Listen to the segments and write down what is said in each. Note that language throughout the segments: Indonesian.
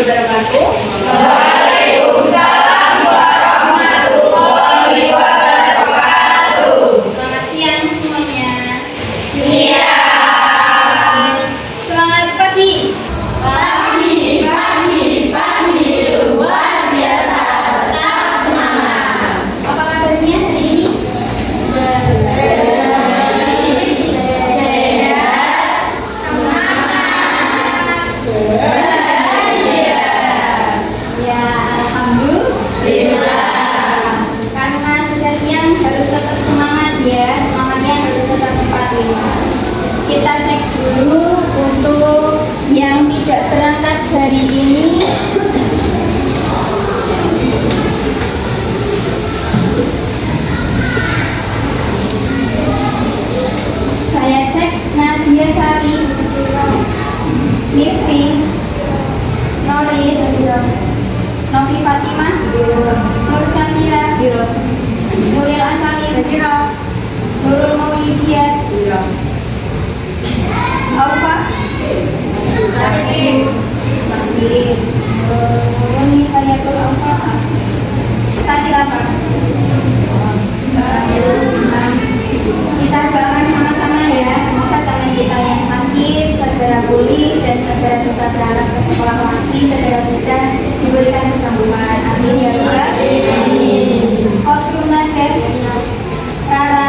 wabarakatuh. Waalaikumsalam warahmatullahi wabarakatuh. Selamat siang semuanya. Siang. Semangat pagi. Pagi luar biasa. Tetap semangat. Apa kabarnya hari ini? Ya, alhamdulillah. Karena sudah siang harus tetap semangat ya. Semangatnya harus tetap 45. Kita cek dulu untuk yang tidak berangkat hari ini. Saya cek Nadia Sari, Nisfi, Noris, Novi Fatimah, Nur Syakira, Nuril Asali, Nurul Maulidiat, Alfa, Sakin, Nurul Hayatul Alfa, Tadi apa? Kita doakan sama-sama ya, semoga teman kita yang sakit segera pulih dan segera bisa berangkat ke sekolah lagi, segera bisa diberikan kesembuhan. Amin ya Allah. Kotrul Nadir, Rara,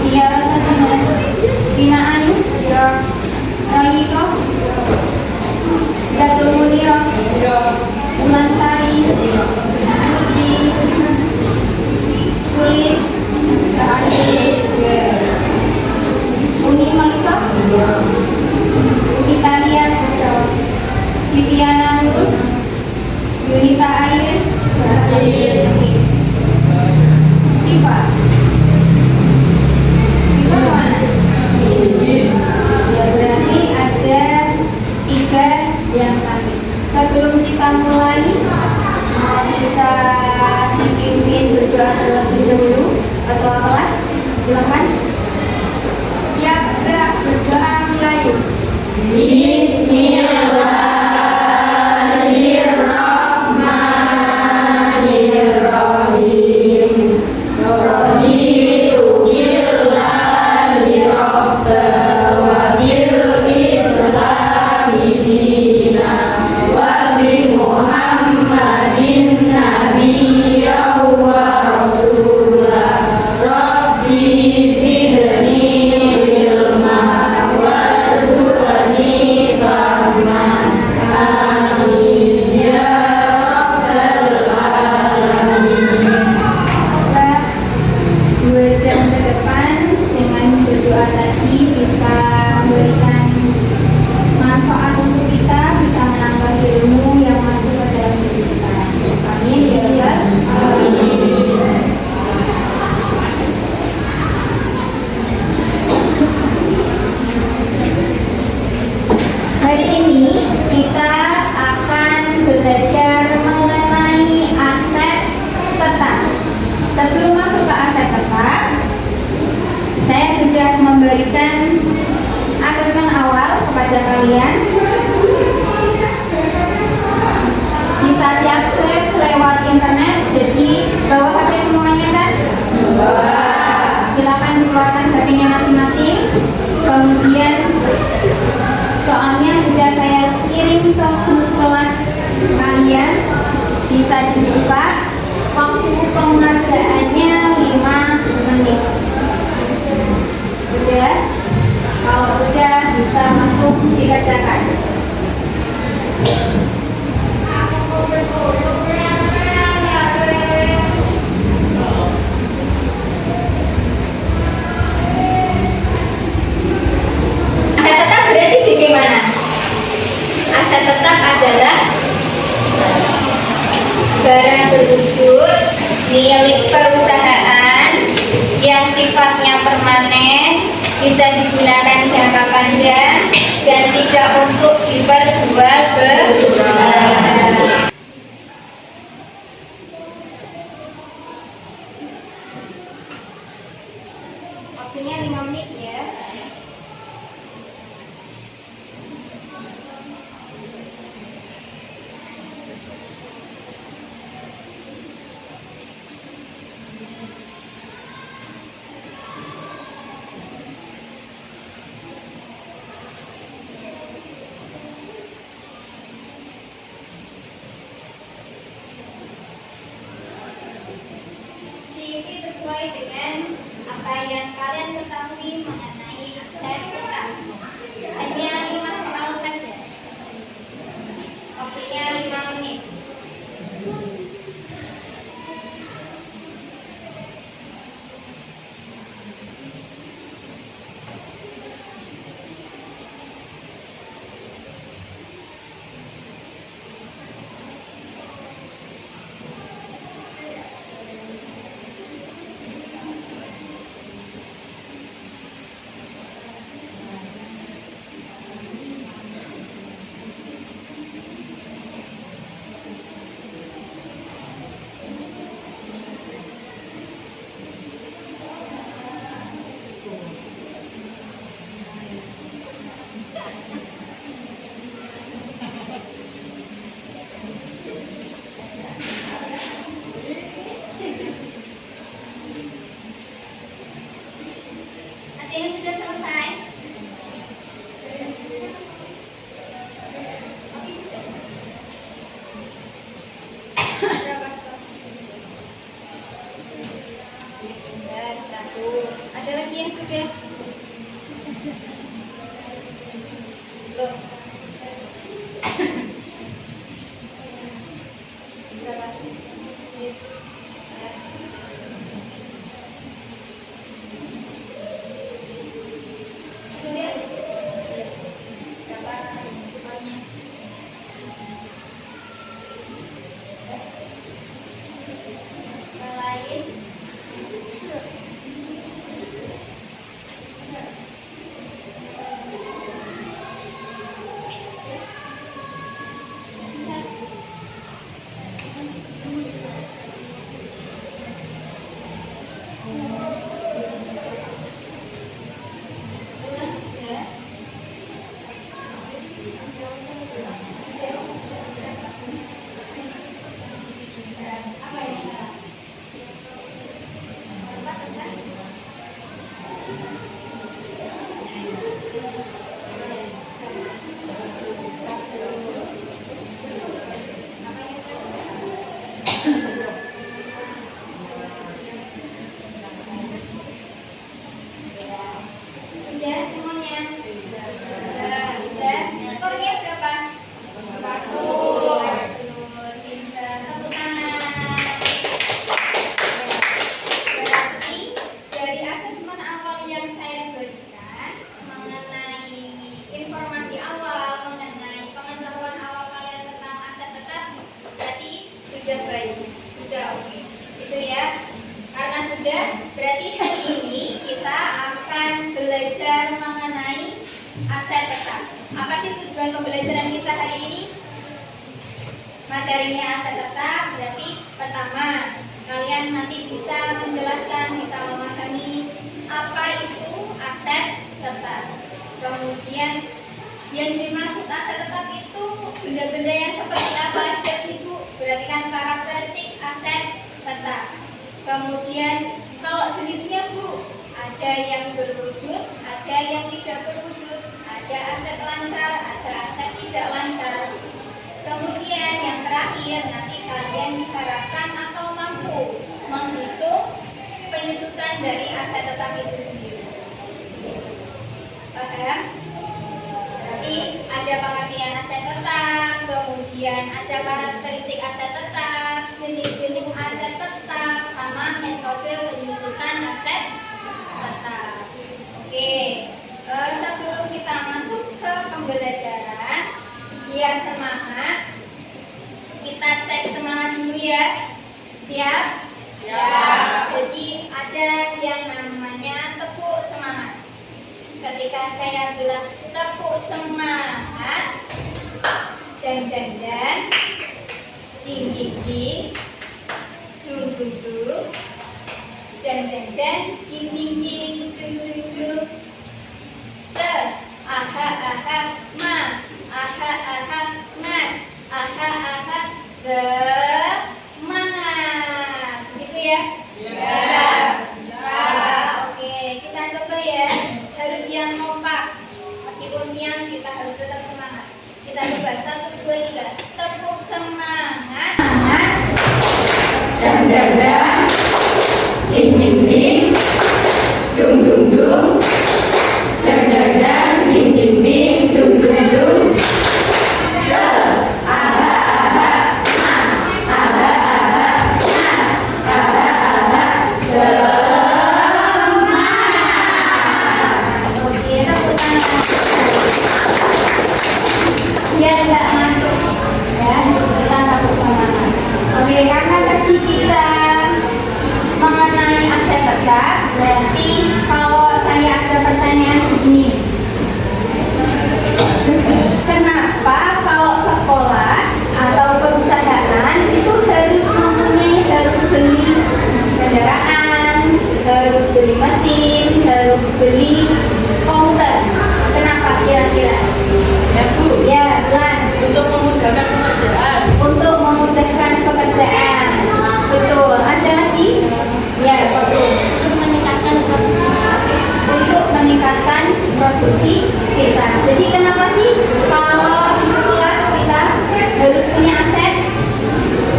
Ria Rosadina, Rina Ayu, Royiko, Zatul Muniro, Ulan Sari, Suci, Sulis, Uni Malisa, Italia, Viviana Nurul, Yunita Airin, Siva. Siva kemana? Ya, berarti ada 3 yang sakit. Sebelum kita mulai, bisa dipimpin berdoa terlebih dahulu. Ketua kelas, silakan. Siap, gerak, berdoa mulai. Bismillahirrahmanirrahim. Raditu billahi rabban wa bil islami dinan wa bi Muhammadin nabiyyan wa rasulah. Rabbi zidni ilman warzuqni fahman. Amin ya rabbal alamin. Kita 2 jam ke depan dengan berdoa tadi bisa memberikan manfaat untuk kita, bisa menambah ilmu yang masuk ke dalam hidup kita. Amin ya Rabbal alamin. Hari ini kita akan belajar mengenai aset tetap. Sebelum masuk ke aset tetap, saya sudah memberikan asesmen awal kepada kalian. Bisa diakses lewat internet, jadi bawa HP semuanya kan? Silakan dikeluarkan HP-nya masing-masing. Kemudian soalnya sudah saya kirim ke kelas kalian, bisa dibuka. Waktu pengerjaannya 5 menit. Sudah? Kalau sudah bisa langsung dikerjakan. Aset tetap berarti bagaimana? Aset tetap adalah barang berwujud milik perusahaan yang sifatnya permanen, bisa digunakan jangka panjang dan tidak untuk diperjualbelikan. Waktunya 5 menit ya. apa yang kalian ketahui mengenai aset tetap? Hanya 5 soal saja. Waktunya 5 menit. Ada yang sudah selesai? Oke, sudah. Berapa skor? Benar, 100. Ada lagi yang sudah? Belum. Berapa? Sudah? Berapa skornya? Yang lain? Apa yang salah? Apa tentang? Apa yang salah? Sudah semuanya? Sudah. Skornya berapa? 100. Pintar. Tepuk tangan. Berarti dari asesmen awal yang saya berikan mengenai informasi awal, mengenai pengetahuan awal kalian tentang aset tetap, berarti sudah baik, sudah oke. Itu ya. Karena sudah, berarti hari ini kita akan belajar mengenai aset tetap. Apa sih tujuan pembelajaran kita hari ini? Materinya aset tetap, berarti pertama, kalian nanti bisa menjelaskan, bisa memahami apa itu aset tetap. Kemudian yang dimaksud aset tetap itu benda-benda yang seperti apa aja sih Bu? Berarti kan karakteristik aset tetap. Kemudian kalau jenisnya Bu, ada yang berwujud, ada yang tidak berwujud, ada aset lancar, ada aset tidak lancar. Kemudian yang terakhir, nanti kalian diharapkan atau mampu menghitung penyusutan dari aset tetap itu sendiri. Paham? Berarti ada pengertian aset tetap, kemudian ada karakteristik aset tetap, jenis-jenis aset tetap, sama metode penyusutan aset tetap. Oke, sebelum kita masuk ke pembelajaran, biar semangat, kita cek semangat dulu ya. Siap? Siap. Jadi ada yang namanya tepuk semangat. Ketika saya bilang tepuk semangat, dan ding ding ding, dung dung dung, dan ding ding ding, dung dung dung, se, aha aha ma, aha aha ngat, aha aha semangat. Begitu ya? Bisa. Oke, kita coba ya. Harus yang kompak. Meskipun siang kita harus tetap semangat. Kita coba 1, 2, 3. Tepuk semangat. Dan ding ding ding, dung. Dang dang dang, ding ding ding, dung dung dung. Se, aha aha, na, aha aha, na, aha aha, semangat. Oke, tepuk tangan. Biar nggak ngantuk ya, kita tepuk semangat. Oke, karena tadi kita mengenai aset tetap, berarti kalau saya ada pertanyaan begini, kenapa kalau sekolah atau perusahaan itu harus beli kendaraan, harus beli mesin, harus beli komputer? Kenapa kira-kira? Ya Bu, Ya, Bulan. untuk memudahkan pekerjaan. Untuk memudahkan pekerjaan. Betul. Ada lagi? Ya, betul. Untuk meningkatkan produktivitas. Untuk meningkatkan produktivitas. Jadi kenapa sih kalau di sekolah kita harus punya aset?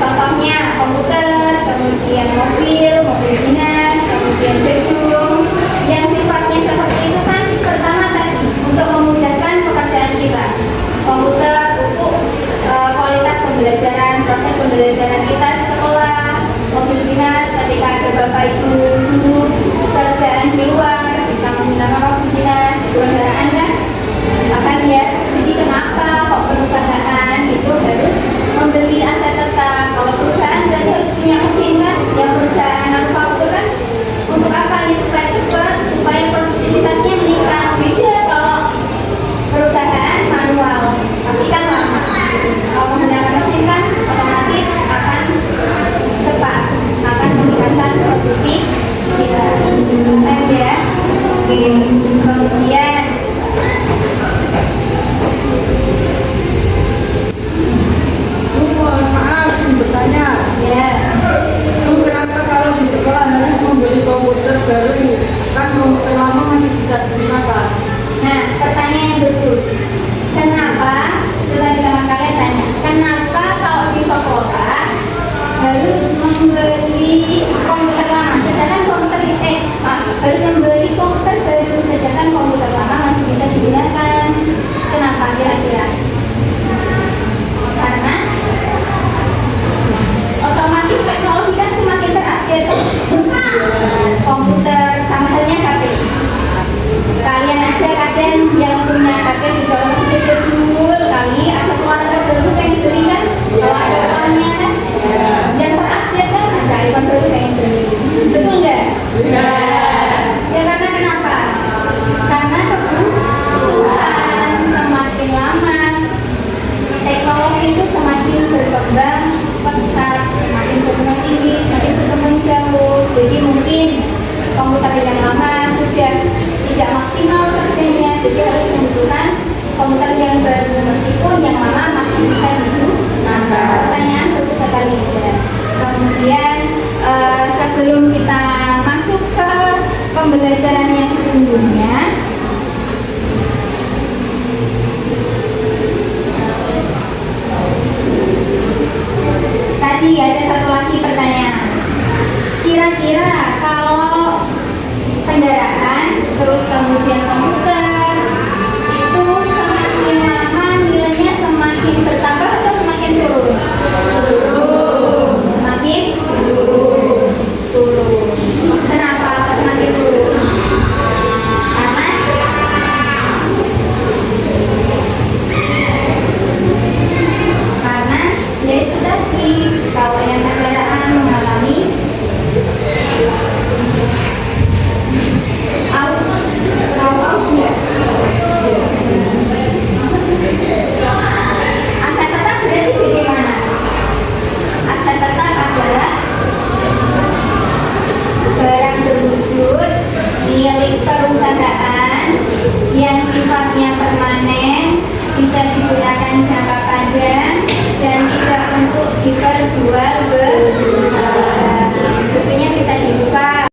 Contohnya komputer, kemudian mobil dinas, kemudian gedung. Yang sifatnya seperti itu kan pertama tadi untuk memudahkan pekerjaan kita. Komputer untuk kualitas pembelajaran, proses pembelajaran kita di sekolah. Mobil dinas ketika ada bapak ibu guru kerjaan di luar bisa menggunakan mobil dinas, kendaraan kan? Akan ya. Jadi kenapa kok perusahaan itu harus membeli aset tetap? Kalau perusahaan berarti harus punya mesin kan? Yang perusahaan manufaktur kan? Untuk apa? Ya supaya cepat, supaya produktivitasnya meningkat. Beda kalau perusahaan manual, pasti kan lama. Kalau menggunakan mesin kan otomatis akan cepat, akan meningkatkan produktivitas. Paham ya? Oke. Kemudian Bu, mohon maaf, izin bertanya. ya, Bu, kenapa kalau di sekolah harus membeli komputer baru ini? Kan komputer lama masih bisa digunakan. nah pertanyaan yang bagus. Kenapa? Itu tadi teman kalian tanya. Kenapa kalau di sekolah harus membeli komputer lama, sedangkan harus membeli komputer baru, sedangkan komputer lama masih bisa digunakan? Kenapa kira-kira? Karena otomatis teknologi kan semakin terupdate. Komputer sama halnya HP. Kalian aja kadang yang punya HP sudah jadul kali, atau keluar baru pengen beli kan? Kalau ada uangnya kan? Yang terupdate kan ada iPhone baru pengen beli. Betul nggak? Ya karena kenapa? Karena kebutuhan semakin lama, teknologi itu semakin berkembang pesat, semakin berkembang tinggi, semakin berkembang jauh. Jadi mungkin komputer yang lama sudah tidak maksimal kerjanya, jadi harus membutuhkan komputer yang baru, meskipun yang lama masih bisa digunakan. Pertanyaan bagus sekali ya. Kemudian sebelum kita masuk ke pembelajaran yang sesungguhnya, tadi ada satu lagi pertanyaan. Kira-kira kalau kendaraan terus kemudian komputer itu semakin lama nilainya semakin bertambah atau semakin turun? Semakin turun. Kenapa kok semakin turun? Karena yaitu tadi, kalau yang kendaraan mengalami aus, tahu aus nggak? Aset tetap berarti bagaimana? Aset tetap adalah barang berwujud milik perusahaan yang sifatnya permanen, bisa digunakan jangka panjang dan tidak untuk diperjualbelikan. Bukunya bisa dibuka.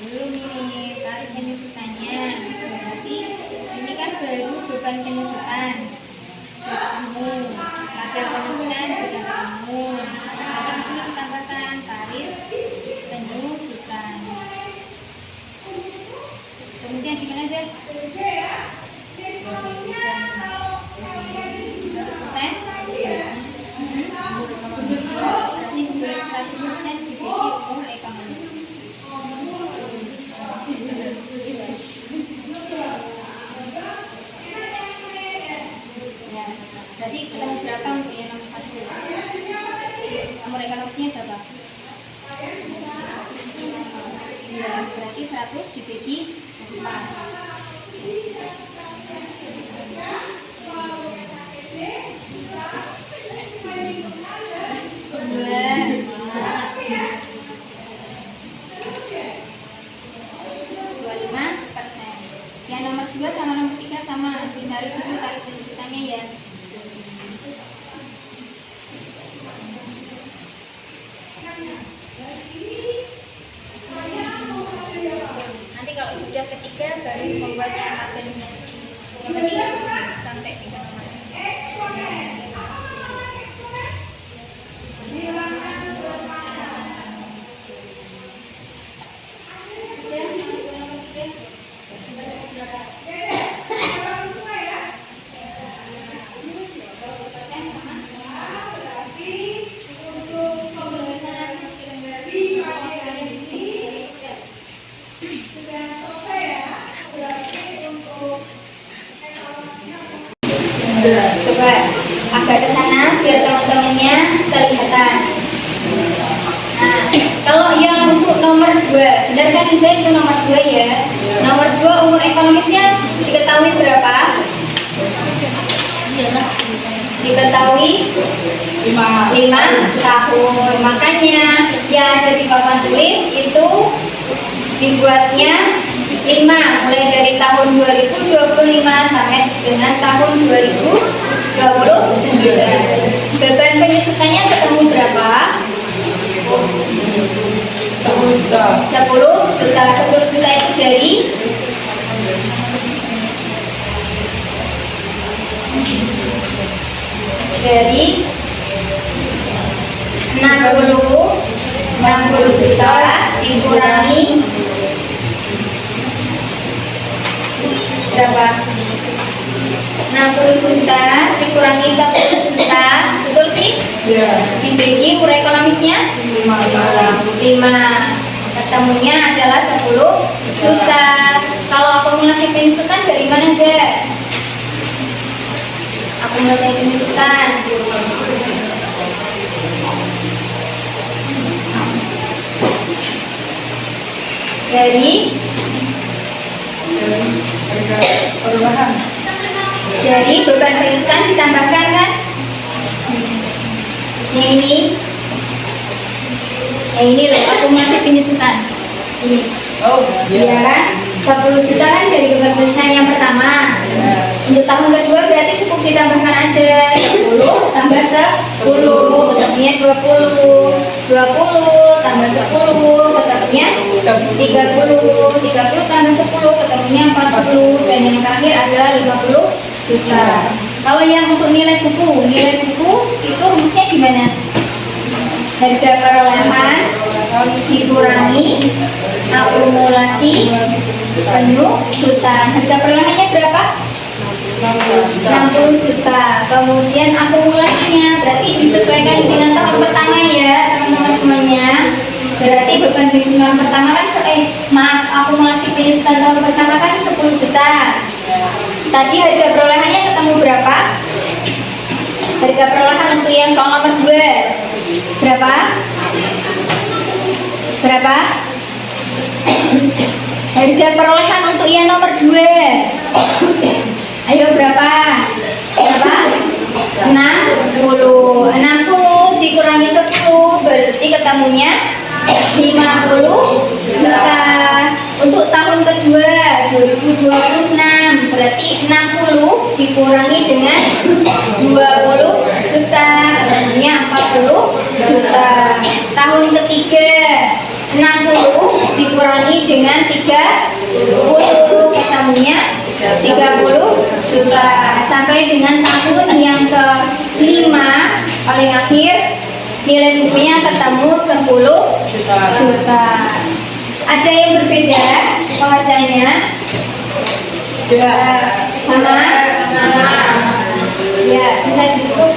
Belum ini tarik penyusutannya. Berarti ini kan baru beban penyusutan. Sudah ketemu. Tabel penyusutan sudah ketemu. Nanti di sini ditambahkan tarik 2 sama nomor 3 sama. Dicari dulu tarik penunjukannya ya. Nanti kalau sudah ketiga baru membuat yang tabelnya. Yang ketiga sampai 3 nomor. Coba agak ke sana biar teman-temannya kelihatan. Nah, kalau yang untuk nomor 2, benar kan Iza itu nomor 2 ya? Nomor 2 umur ekonomisnya diketahui berapa? Diketahui 5 tahun. Makanya yang ada di papan tulis itu dibuatnya 5 mulai dari tahun 2025 sampai dengan tahun 2029. Beban penyusutannya ketemu berapa? 10 juta. 10 juta. 10 juta itu dari dari 60 juta dikurangi berapa? 60 juta dikurangi 10 juta, betul sih? Iya. Dibagi urai ekonomisnya 5. Ketemunya adalah 10 juta. Kalau akumulasi penyusutan dari mana aja? Akumulasi penyusutan dari Harga perubahan. Jadi beban penyusutan ditambahkan kan? Yang ini loh akumulasi penyusutan. Ini. Oh, Ya kan? 10 juta kan dari beban penyusutan yang pertama. Untuk tahun kedua berarti cukup ditambahkan aja 10 tambah 10, ketemunya 20. 20 tambah 10, ketemunya 30. 30 tambah 10, ketemunya 40. Dan yang terakhir adalah 50 juta. Kalau yang untuk nilai buku itu rumusnya gimana? Harga perolehan dikurangi akumulasi penyusutan. Harga perolehannya berapa? 60 juta. Kemudian akumulasinya berarti disesuaikan dengan tahun pertama ya teman-teman semuanya. Berarti beban penyusutan pertama kan akumulasi penyusutan tahun pertama kan 10 juta. Tadi harga perolehannya ketemu berapa? Harga perolehan untuk yang soal nomor 2 berapa? Berapa? Harga perolehan untuk yang nomor 2. Ayo berapa? Berapa? 60. 60 dikurangi 10 berarti ketemunya 50 juta. Untuk tahun kedua 2026 berarti 60 dikurangi dengan 20 juta ketemunya 40 juta. Tahun ketiga 60 dikurangi dengan 30 ketemunya 30 juta. Sampai dengan tahun yang ke-5 paling akhir nilai bukunya ketemu 10 juta. Ada yang berbeda pengerjaannya? Sama? Ya, bisa ditutup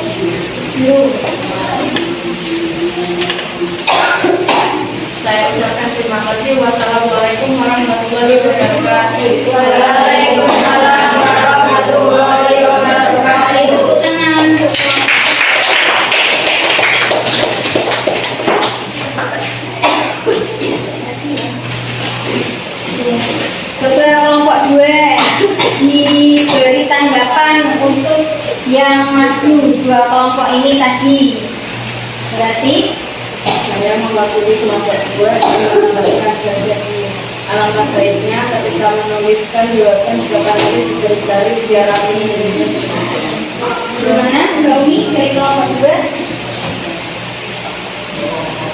dulu. Saya ucapkan terima kasih. Wassalamualaikum warahmatullahi wabarakatuh. Waalaikumsalam warahmatullahi wabarakatuh. Tenang. Coba kelompok 2 diberi tanggapan untuk yang maju 2 kelompok ini tadi. Berarti Saya mewakili kelompok 2 dan menambahkan saja alamat baiknya ketika kita menuliskan jawaban jawaban tulis di garis biar rapi. Gimana Mbak Umi dari kelompok 2?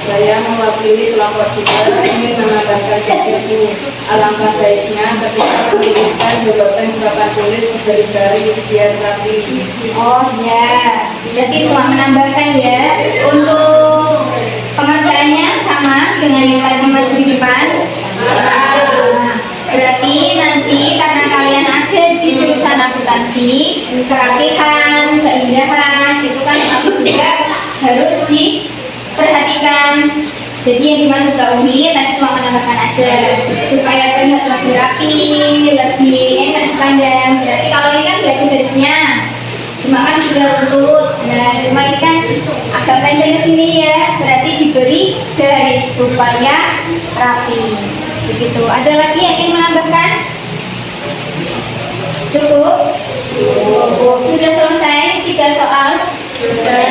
Saya mewakili kelompok 2 ingin menambahkan sesuatu. Alangkah baiknya ketika menuliskan jawaban tulis di garis biar rapi. Oh ya, berarti cuma menambahkan ya. Untuk pengerjaannya sama dengan yang tadi maju di depan. Nah, berarti nanti karena kalian ada di jurusan akuntansi, kerapihan, keindahan itu kan juga harus diperhatikan. Jadi yang dimaksud Mbak Umi tadi cuma menambahkan aja supaya terlihat lebih rapi, lebih enak dipandang. Berarti kalau ini kan nggak ada garisnya, cuma kan sudah urut. Nah, cuma ini kan agak panjang ke sini ya, berarti diberi garis supaya rapi. Begitu. Ada lagi yang ingin menambahkan? Cukup? Sudah selesai 3 soal? Sudah.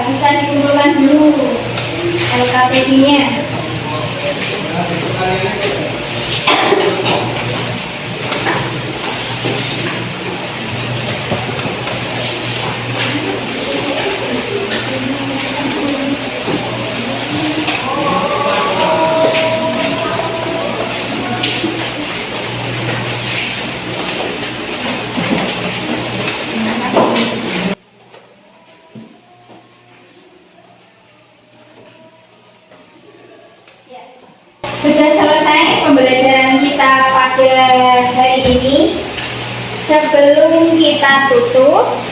Bisa dikumpulkan dulu LKPD-nya. Sudah selesai pembelajaran kita pada hari ini. Sebelum kita tutup,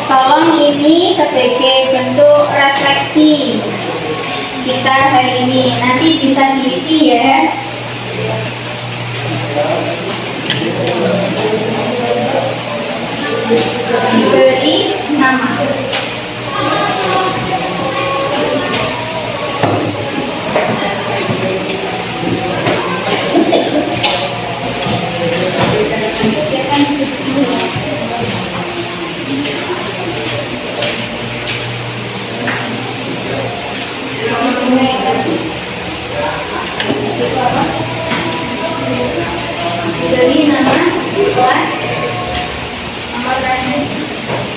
tolong ini sebagai bentuk refleksi kita hari ini. Nanti bisa diisi ya. Diberi nama. Diberi nama kelas, nomor referensi.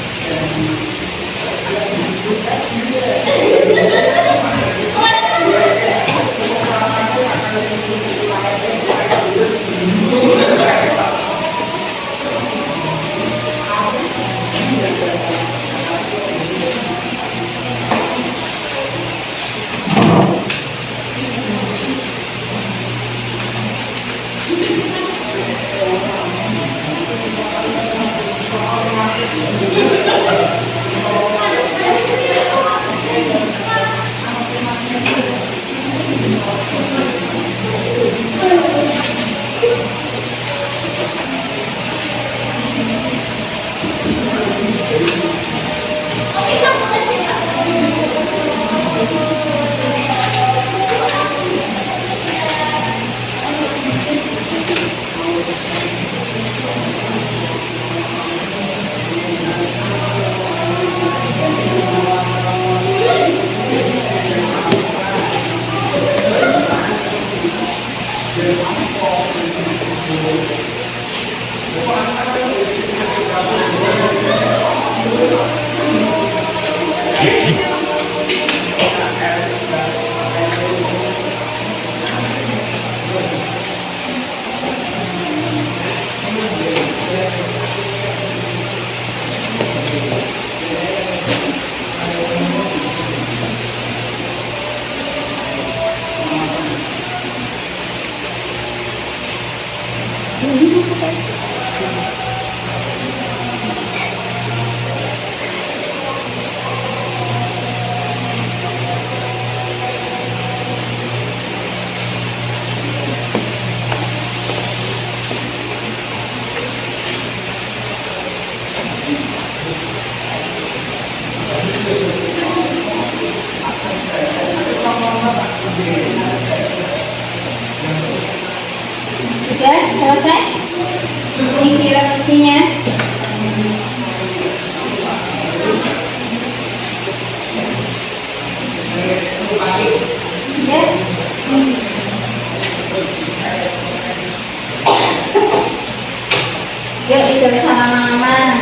bersama-sama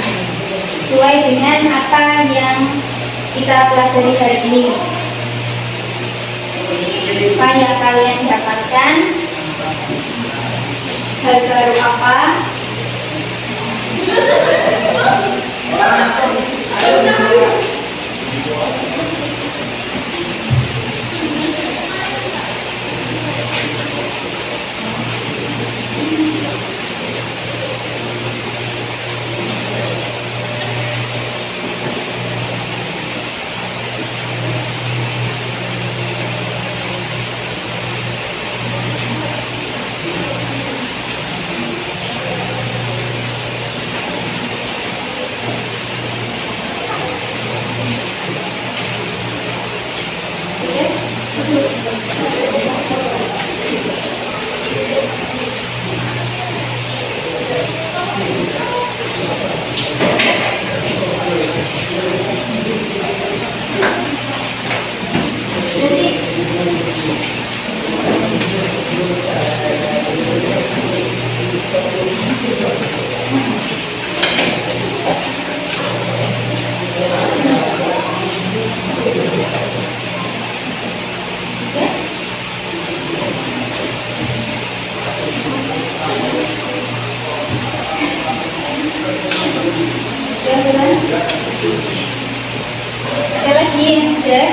sesuai dengan apa yang kita pelajari hari ini. Apa yang kalian dapatkan? Hal baru apa? Ada lagi yang sudah?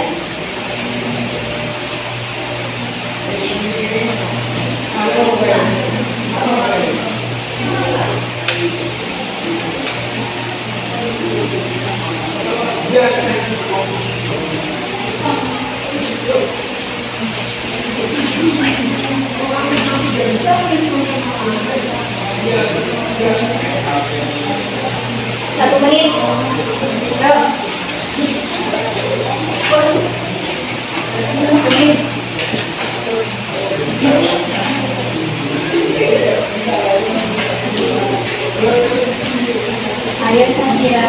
Satu menit. Yuk. Menit. Ayo saja.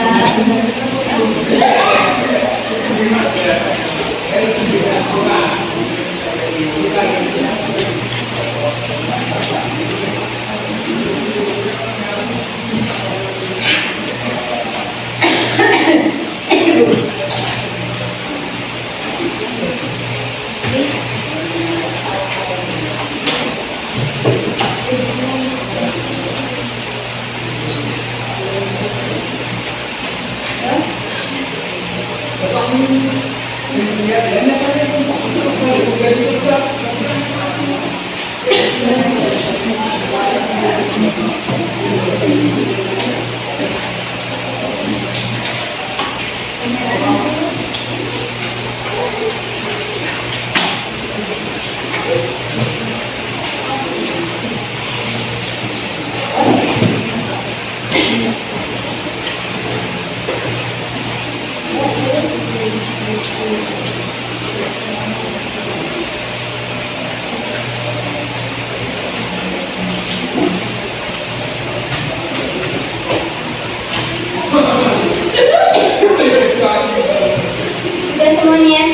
Sudah semuanya?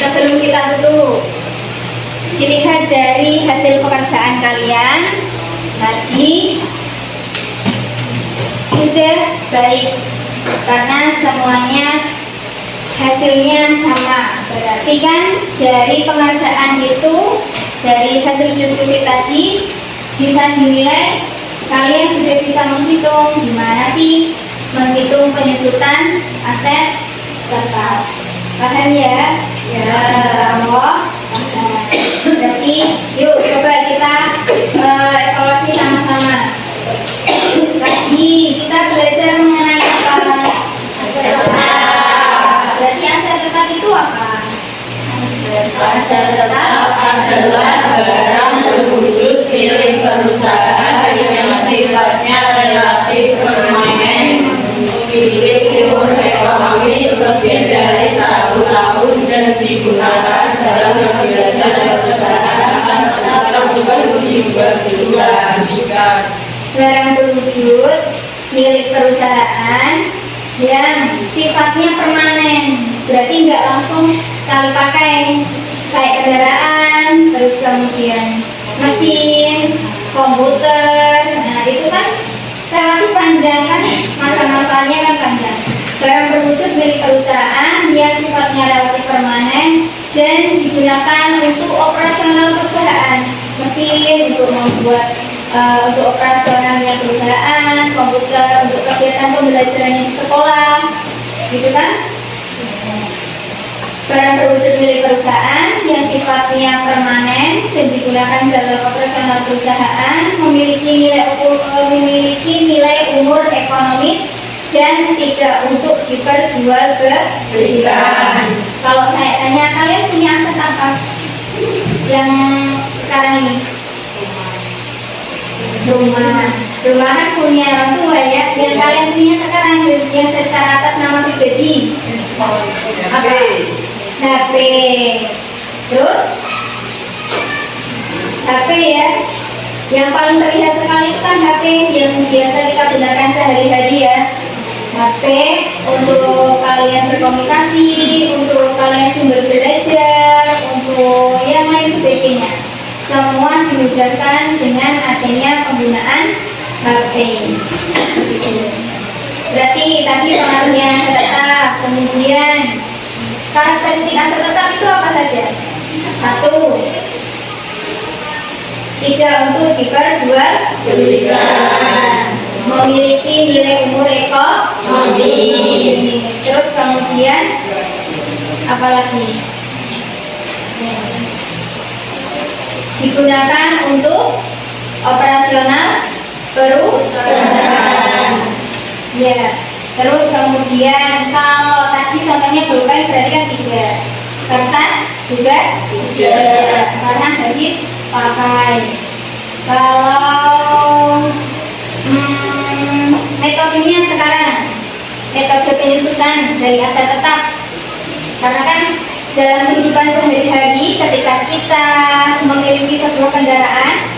Sebelum kita tutup, dilihat dari hasil pekerjaan kalian tadi sudah baik karena semuanya hasilnya sama. Berarti kan dari pengerjaan itu, dari hasil diskusi tadi bisa dinilai kalian sudah bisa menghitung gimana sih menghitung penyusutan aset tetap. Paham ya? Ya, Allah. Berarti yuk coba kita evaluasi sama-sama. Tadi kita belajar mengenai apa? Aset tetap. Berarti aset tetap itu apa? Aset tetap adalah barang berwujud milik perusahaan yang sifatnya relatif permanen, memiliki umur ekonomi lebih dari 1 tahun dan digunakan dalam kegiatan perusahaan atau dijual-belikan. Barang berwujud milik perusahaan yang sifatnya permanen, berarti nggak langsung sekali pakai, kayak kendaraan, terus kemudian mesin, komputer. Nah itu kan paparannya kan panjang. Barang berwujud milik perusahaan yang sifatnya relatif permanen dan digunakan untuk operasional perusahaan, mesin untuk membuat untuk operasionalnya perusahaan, komputer untuk kegiatan pembelajarannya di sekolah, gitu kan? Barang berwujud milik perusahaan yang sifatnya permanen dan digunakan dalam operasional perusahaan memiliki nilai umur ekonomis dan tidak untuk diperjualbelikan. Kalau saya tanya, kalian punya aset apa yang sekarang ini? Rumah kan punya orang tua ya. Yang kalian punya sekarang yang secara atas nama pribadi apa? HP. Terus HP ya. Yang paling terlihat sekali itu kan HP yang biasa kita gunakan sehari-hari ya. HP untuk kalian berkomunikasi, untuk kalian sumber belajar, untuk yang lain sebagainya. Semua dimudahkan dengan adanya penggunaan HP. Berarti tadi pengaruhnya aset tetap, kemudian karakteristik aset tetap itu apa saja? 1. Tidak untuk diperjualbelikan, memiliki nilai umur ekonomis. Terus kemudian apa lagi? Digunakan untuk operasional perusahaan. Ya. Terus kemudian kalau tadi contohnya pulpen berarti kan 3. Kertas juga 3 karena habis pakai. Kalau metodenya sekarang metode penyusutan dari aset tetap, karena kan dalam kehidupan sehari-hari ketika kita memiliki sebuah kendaraan,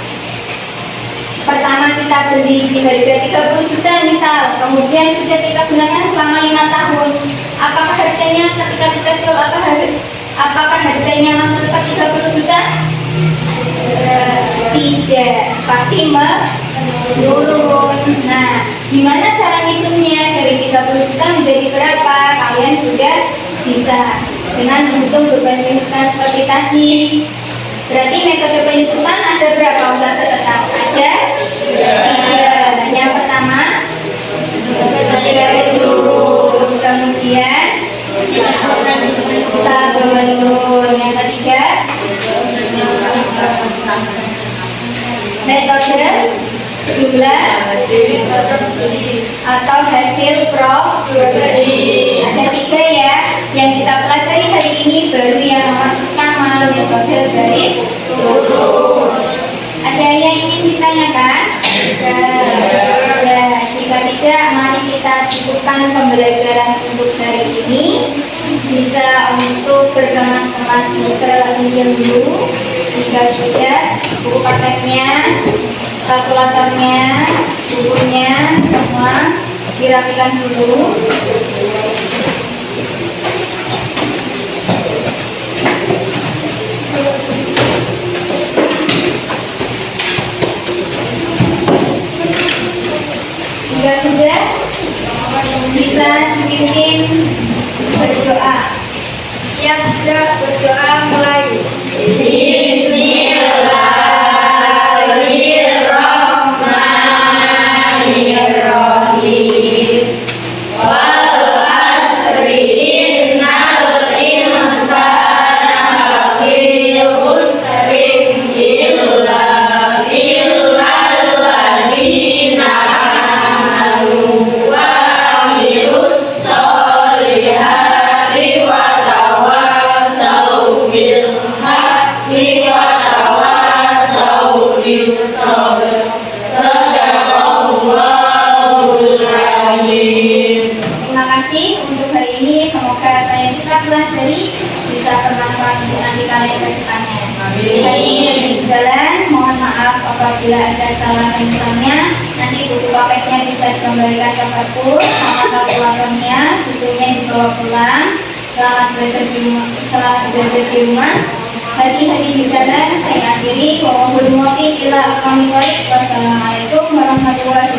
pertama kita beli di harga 30 juta misal, kemudian sudah kita gunakan selama 5 tahun, apakah harganya ketika kita jual apakah harganya masih tetap 30 juta? Tidak, pasti menurun. Nah, gimana cara ngitungnya dari 30 juta menjadi berapa? Kalian sudah bisa dengan menghitung beban penyusutan seperti tadi. Berarti metode penyusutan ada berapa untuk aset tetap? Ada 3. Yang pertama garis lurus, kemudian saldo menurun. Yang ketiga metode jumlah atau hasil produksi. Ada 3 ya yang kita pelajari hari ini. Baru yang nomor pertama metode garis lurus. Ada yang ingin ditanyakan? Ya, jika tidak, mari kita cukupkan pembelajaran untuk hari ini. Bisa untuk berkemas-kemas terlebih dahulu. Jika sudah, buku prakteknya, kalkulatornya, bukunya, semua dirapikan dulu. Jika sudah, bisa dipimpin berdoa. Siap sudah berdoa mulai. Bismillahirrahmanirrahim. Wal asri innal insana lafi khusrin illa alladzina amanu wa amilus solihati wa tawassaw bil haqqi wa tawassaw bis sabr. Terima kasih untuk hari ini. Semoga apa yang kita pelajari bisa bermanfaat untuk nanti kalian ke depannya. Amin. Jalan, mohon maaf apabila ada salah penyelamnya. Nanti buku paketnya bisa dikembalikan ke perpus sama kalkulatornya, bukunya dibawa pulang. Selamat belajar di rumah. Hati-hati di jalan. Saya akhiri. Wassalamualaikum warahmatullahi